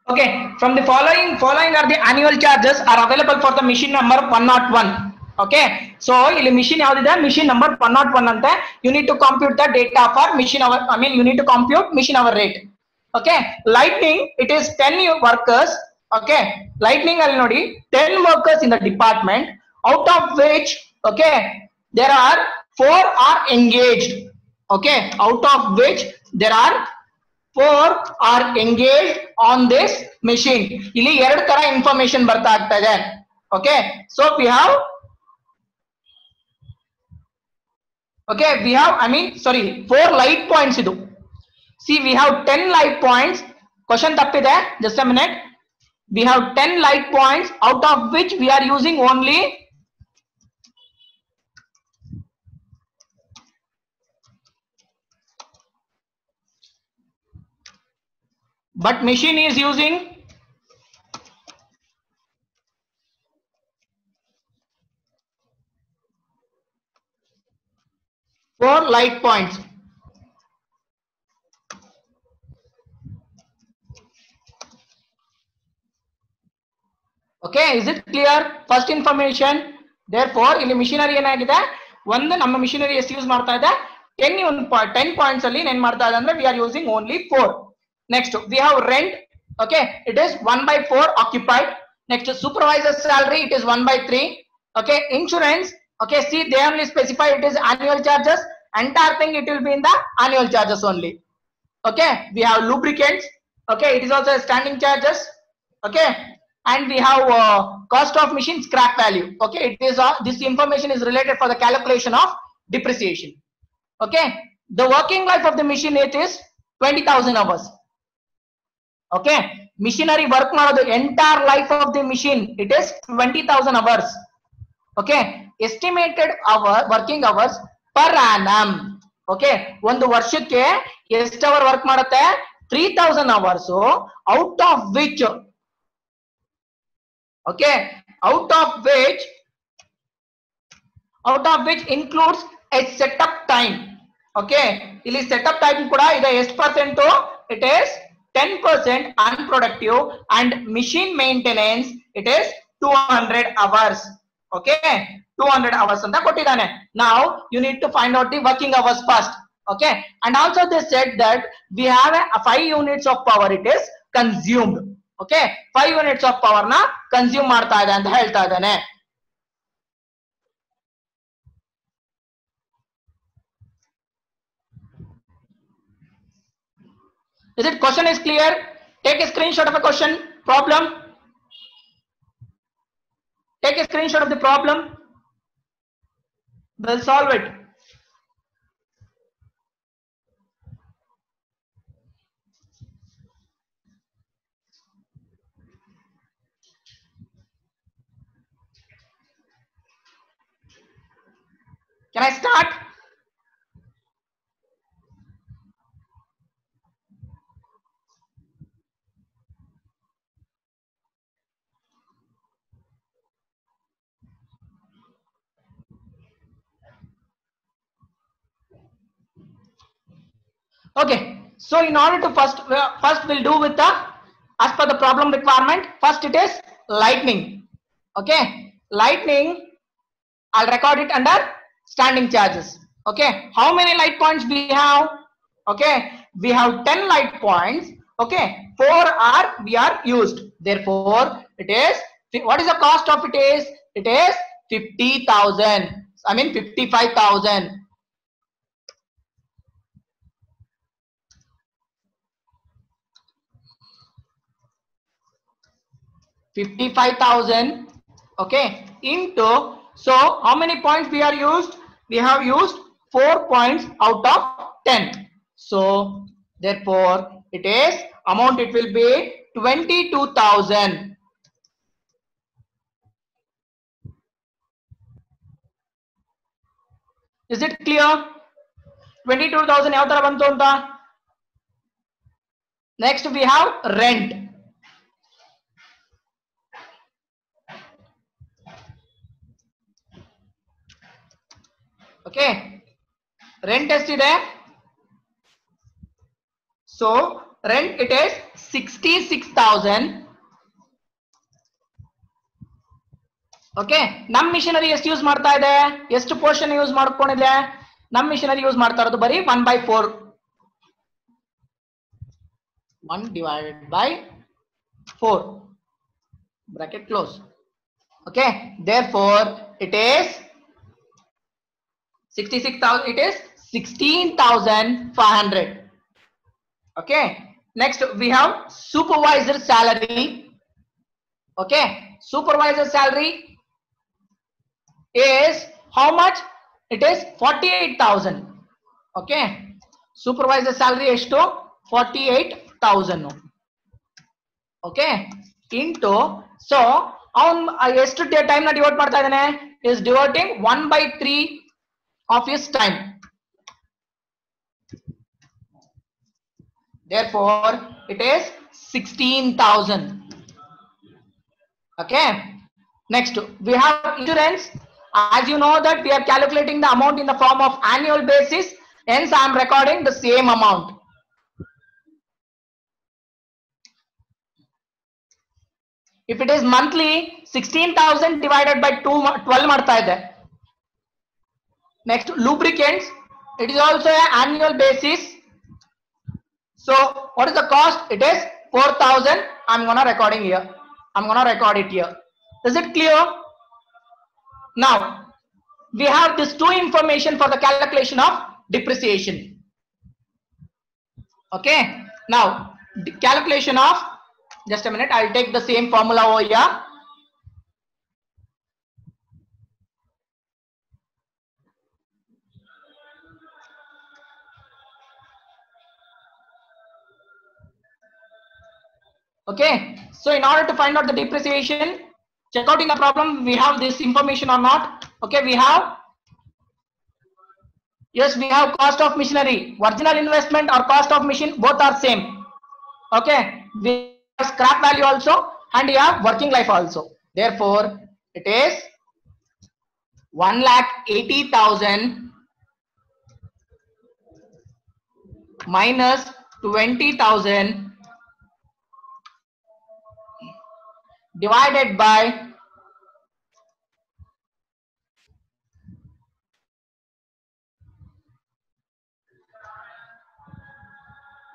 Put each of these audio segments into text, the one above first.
Okay, from the following are the annual charges are available for the machine number 101. Okay, so ಇಲ್ಲಿ machine ಯಾವ್ದಿದೆ machine number 101 ಅಂತ you need to compute the data for machine hour. I mean you need to compute machine hour rate. Okay, lightning it is 10 workers. Okay, lightning ಅಲ್ಲಿ ನೋಡಿ 10 workers in the department, out of which okay there are 4 are engaged. Okay, out of which there are 4 are engaged on this machine. ಇಲ್ಲಿ ಎರಡು ತರ information ಬರ್ತಾ ಆಗ್ತಾ ಇದೆ. Okay, so we have I mean sorry 4 light points idu. See we have 10 light points. Question ತಪ್ಪಿದೆ, just a minute. We have 10 light points, out of which we are using only but machine is using 4 light points. Okay, is it clear? First information. Therefore ಇಲ್ಲಿ missionary ಏನಾಗಿದೆ, ಒಂದು ನಮ್ಮ missionary ಎಷ್ಟು use ಮಾಡ್ತಾ ಇದೆ 10 points ಅಲ್ಲಿ ಏನ್ ಮಾಡ್ತಾ ಇದೆ ಅಂದ್ರೆ we are using only 4. Next we have rent. Okay, it is 1/4 occupied. Next supervisor salary, it is 1/3. Okay, insurance, okay, see they only specify it is annual charges. Entire thing it will be in the annual charges only. Okay, we have lubricants. Okay, it is also a standing charges. Okay, and we have cost of machine scrap value. Okay, it is this information is related for the calculation of depreciation. Okay, the working life of the machine it is 20,000 hours. Okay, machinery work ಮಾಡೋದು entire life of the machine it is 20,000 hours. Okay, estimated hour working hours per annum. Okay, ಒಂದು ವರ್ಷಕ್ಕೆ ಎಷ್ಟು hour work ಮಾಡುತ್ತೆ 3,000 hours, out of which okay out of which includes a setup time. Okay, ಇಲ್ಲಿ setup time ಕೂಡ ಇದೆ ಎಷ್ಟು percent, it is 10% unproductive, and machine maintenance it is 200 hours. Okay, 200 hours ಅಂತ ಕೊಟ್ಟಿದ್ದಾನೆ. Now you need to find out the working hours first. Okay, and also they said that we have a 5 units of power it is consumed. Okay, 5 units of power na consume ಮಾಡ್ತಾ ಇದೆ ಅಂತ ಹೇಳ್ತಾ ಇದ್ದಾನೆ. Is it question is clear? Take a screenshot of a question problem. Take a screenshot of the problem. We'll solve it. Can I start? Okay, so in order to first we'll do with the as per the problem requirement. First it is lightning. Okay, lightning I'll record it under standing charges. Okay, how many light points we have? Okay, we have 10 light points. Okay, 4 are we are used, therefore it is, what is the cost of it is 50,000, I mean 55,000. 55,000. Okay, into, so how many points we are used? We have used 4 points out of 10. So therefore it is amount it will be 22,000. Is it clear? 22,000 ಯಾವ ತರ ಬಂತು ಅಂತ. Next we have rent. Okay, rent ಎಷ್ಟಿದೆ? So rent it is 66,000. Okay ನಮ್ missionary ಎಷ್ಟು use ಮಾಡ್ತಾ ಇದೆ, ಎಷ್ಟು ಪೋರ್ಷನ್ ಯೂಸ್ ಮಾಡ್ಕೊಂಡಿದೆ, ನಮ್ ಮಿಷನರಿ ಯೂಸ್ ಮಾಡ್ತಾ ಇರೋದು ಬರೀ 1/4, 1 divided by 4 bracket close. Okay, therefore it is 66,000, it is 16,500. Okay, next we have supervisor salary. Okay, supervisor salary is how much? It is 48,000. Okay, supervisor salary ಎಷ್ಟು 48,000. Okay, into so ಅವನ್ ಎಷ್ಟು time ನ divide ಮಾಡ್ತಾ ಇದ್ದಾನೆ, is devoting 1/3 of his time. Therefore it is 16,000. Okay, next we have insurance. As you know that we are calculating the amount in the form of annual basis, hence I am recording the same amount. If it is monthly, 16,000 divided by 12 ಮಾಡ್ತಾ ಇದೆ. Next, lubricants, it is also an annual basis. So what is the cost? It is 4,000. I'm gonna recording here. I'm gonna record it here. Is it clear? Now we have this two information for the calculation of depreciation. Okay, now the calculation of, just a minute, I'll take the same formula over here. Okay, so in order to find out the depreciation, check out in the problem we have this information or not. Okay, we have, yes, we have cost of machinery, original investment or cost of machine, both are same. Okay, we have scrap value also and we have working life also. Therefore it is 1,80,000 minus 20,000 divided by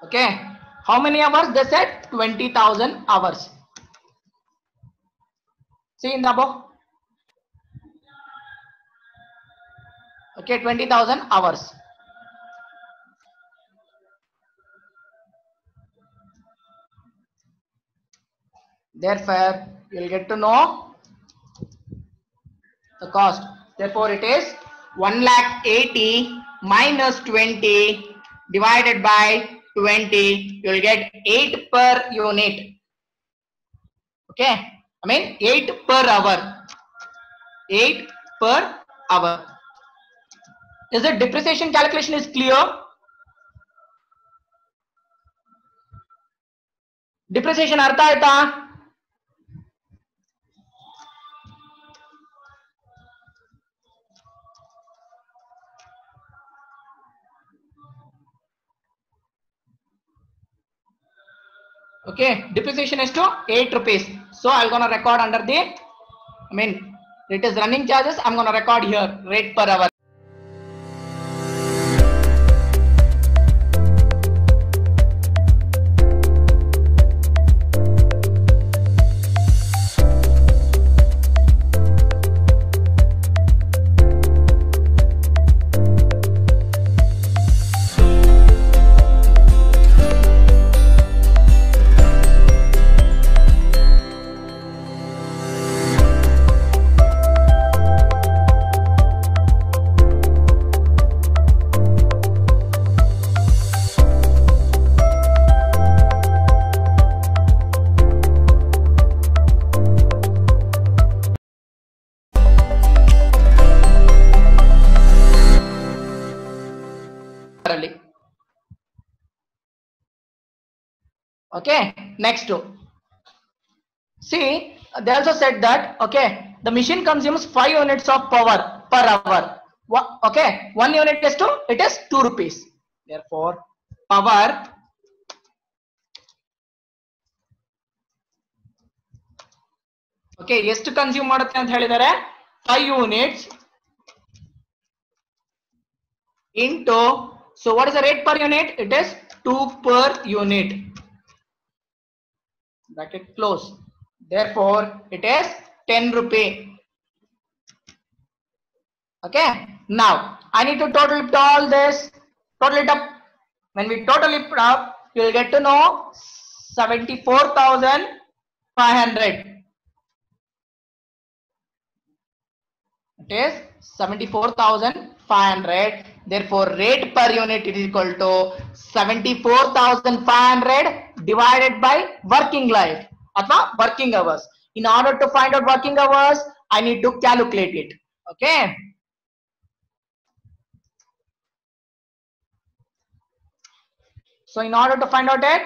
okay, how many hours? They said 20,000 hours. See in the above. Okay, 20,000 hours. Therefore you'll get to know the cost. Therefore it is 1,80,000 minus 20 divided by 20, you will get 8 per unit. Okay, I mean 8 per hour, 8 per hour. Is the depreciation calculation is clear? Depreciation artha aita? Okay, depreciation is to 8 rupees. So I'm gonna record under the, I mean it is running charges, I'm gonna record here rate per hour. Okay, next, see they also said that okay, the machine consumes 5 units of power per hour. Okay, 1 unit is to, it is 2 rupees. Therefore power okay, ಎಷ್ಟು consume ಮಾಡುತ್ತೆ ಅಂತ ಹೇಳಿದರೆ 5 units into, so what is the rate per unit? It is 2 per unit, bracket close. Therefore it is 10 rupee. Okay, now I need to total it all this, total it up. When we total it up, you will get to know 74,500. It is 74,500. Therefore rate per unit is equal to 74,500 divided by working life or working hours. In order to find out working hours, I need to calculate it. Okay, so in order to find out it,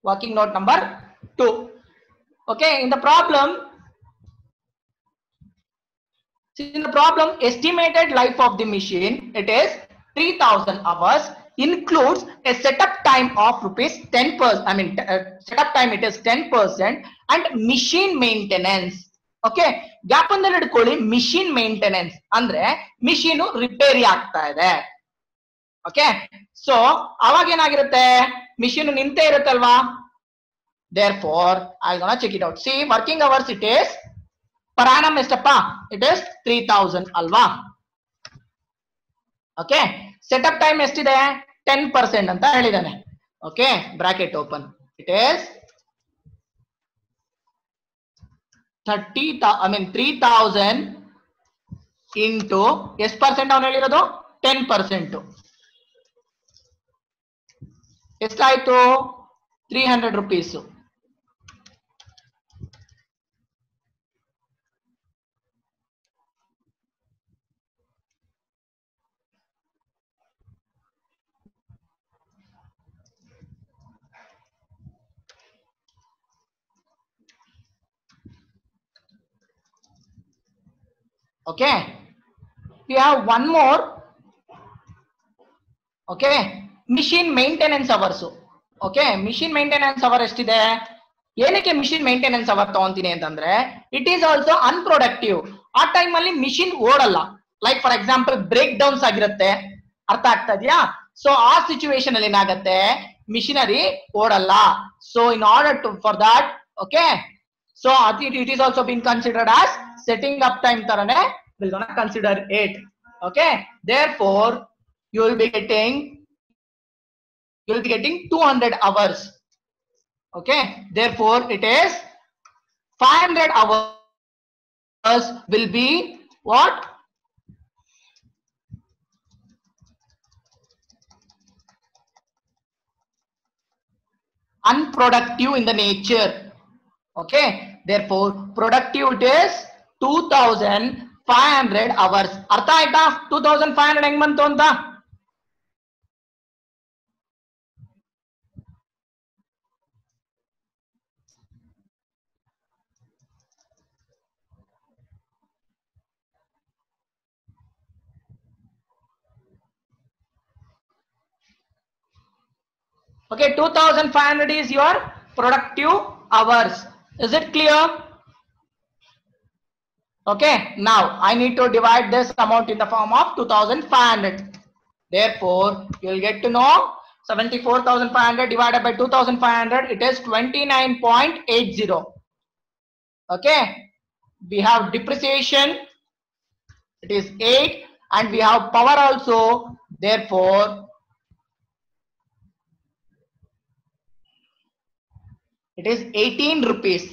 working note number 2. Okay, in the problem, estimated life of the machine, it is 3,000 hours, includes a setup time of ₹10. I mean, setup time it is 10% and machine maintenance. Okay, gap ಅಂದ್ರೆ ಹಿಡ್ಕೊಳ್ಳಿ, machine maintenance ಅಂದ್ರೆ machine repair ಆಗ್ತಾ ಇದೆ. Okay, so ಅವಾಗ ಏನಾಗಿರುತ್ತೆ, machine ನಿಂತೇ ಇರುತ್ತಲ್ವಾ. Therefore I'm gonna check it out. See, working hours it is per annum ಎಷ್ಟಪ್ಪ, it is 3,000 ಅಲ್ವಾ. Okay, setup time ಎಷ್ಟಿದೆ, 10% ಅಂತ ಹೇಳಿದಾನೆ. Okay, bracket open, it is 3,000 into ಎಷ್ಟು ಪರ್ಸೆಂಟ್ ಅವನು ಹೇಳಿರೋದು, 10%. ಎಷ್ಟಾಯ್ತು, 300 rupees. Okay, we have one more. Okay, machine maintenance hours. Okay, machine maintenance hour ಎಷ್ಟಿದೆ, ಏನಕ್ಕೆ ಮಿಷಿನ್ ಮೇಂಟೆನೆನ್ಸ್ ಅವರ್ ತಗೊಂತೀನಿ ಅಂತಂದ್ರೆ, ಇಟ್ ಈಸ್ ಆಲ್ಸೋ ಅನ್ಪ್ರೊಡಕ್ಟಿವ್. ಆ ಟೈಮ್ ಅಲ್ಲಿ ಮಿಷಿನ್ ಓಡಲ್ಲ. Like for example breakdowns ಆಗಿರುತ್ತೆ, ಅರ್ಥ ಆಗ್ತಾ ಇದೆಯಾ. ಸೊ ಆ ಸಿಚುವೇಶನ್ ಅಲ್ಲಿ ಏನಾಗುತ್ತೆ, ಮಿಷಿನರಿ ಓಡಲ್ಲ. So in order to for that, okay, so it is also being considered as setting up time tarane, we're gonna consider it. Okay, therefore you will be getting 200 hours. Okay, therefore it is 500 hours will be what, unproductive in the nature. Okay, therefore productive it is 2,500 hours. ಅರ್ಥ ಆಯ್ತಾ, 2,500 ಹೆಂಗ್ ಬಂತು ಅಂತ. Okay, 2,500 is your productive hours. Is it clear? Okay, now I need to divide this amount in the form of 2,500. Therefore you will get to know 74,500 divided by 2,500, it is 29.80. Okay, we have depreciation, it is 8, and we have power also. Therefore it is 18 rupees.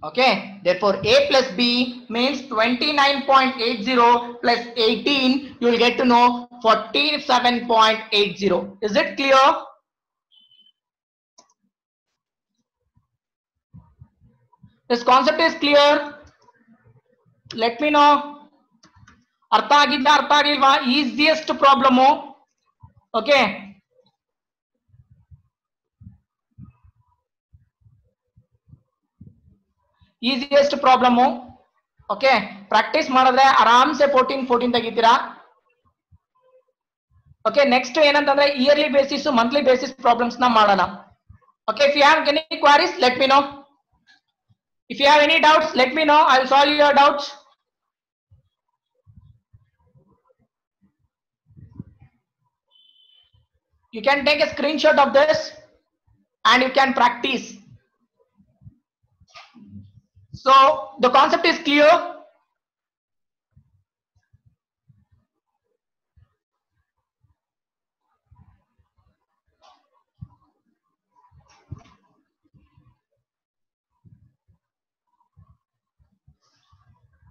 Okay, therefore A plus B means 29.80 plus 18, you will get to know 47.80. Is it clear? This concept is clear? Let me know. ಅರ್ಥ ಆಗಿದ್ದ, ಅರ್ಥ ಆಗಿಲ್ವಾ? Easiest problem. Okay, easiest problem. Okay, practice ಮಾಡಿದ್ರೆ ಆರಾಮ್ಸೆ 14 ತೆಗಿತೀರಾ. Okay, next ಏನಂತಂದ್ರೆ yearly basis, monthly basis problems ನ ಮಾಡೋಣ. Okay, if you have any queries, let me know. If you have any doubts, let me know. I will solve your doubts. You can take a screenshot of this and you can practice. So the concept is clear.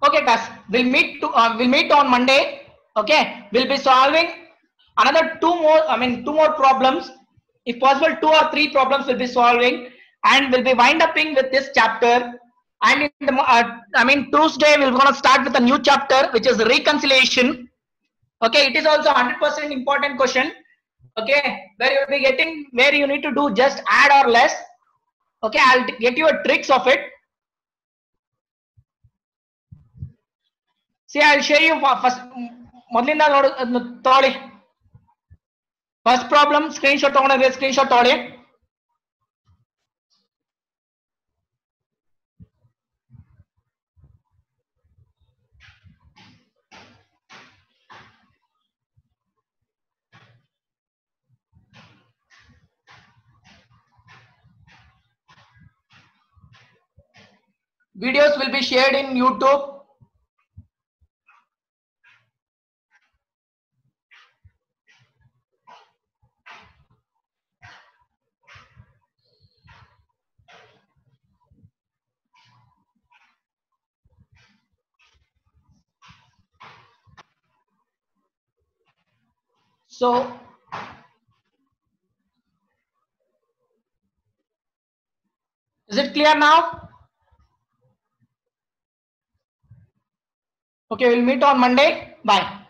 Okay, guys, we'll meet on Monday. Okay, we'll be solving another two more problems. If possible, 2 or 3 problems will be solving, and we'll be wind upping with this chapter. And in the Tuesday we're gonna start with a new chapter, which is reconciliation. Okay, it is also 100% important question. Okay, where you'll be getting where you need to do just add or less. Okay, I'll get you a tricks of it. See, I'll share you first. ಮೊದಲಿಂದ ನೋಡು ತಗೊಳ್ಳಿ. First problem screenshot ತಗೊಂಡ್ರೆ screenshot ತಗೊಳ್ಳಿ. Videos will be shared in YouTube. So is it clear now? Okay, we'll meet on Monday. Bye.